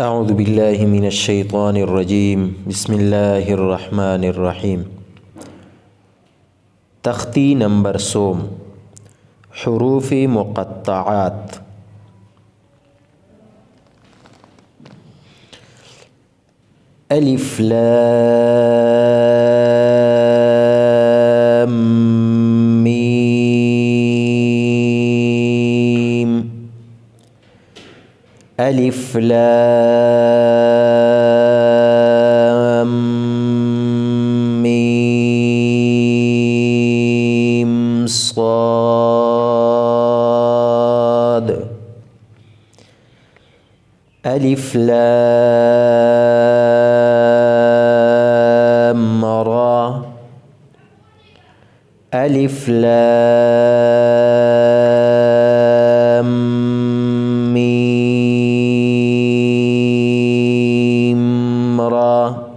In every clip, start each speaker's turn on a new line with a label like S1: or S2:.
S1: أعوذ بالله من الشيطان الرجيم. بسم الله الرحمن الرحيم. تختی نمبر سوم، حروف مقطعات. ألف لام ميم. ألف لام ميم صاد. ألف لام را. ألف لام ميم را.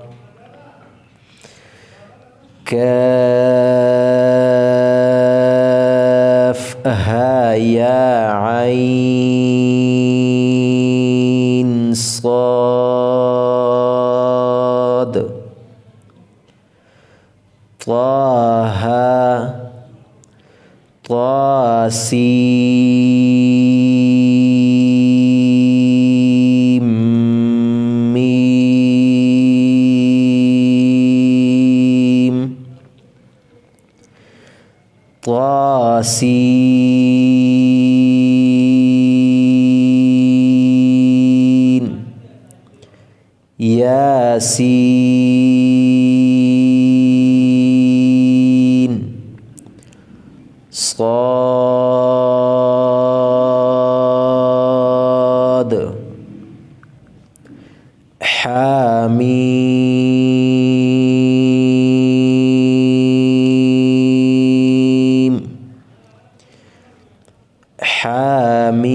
S1: كاف ها يا عين صاد. طه طاسيم ميم. طاسين ياسين. صاد حميم. حميم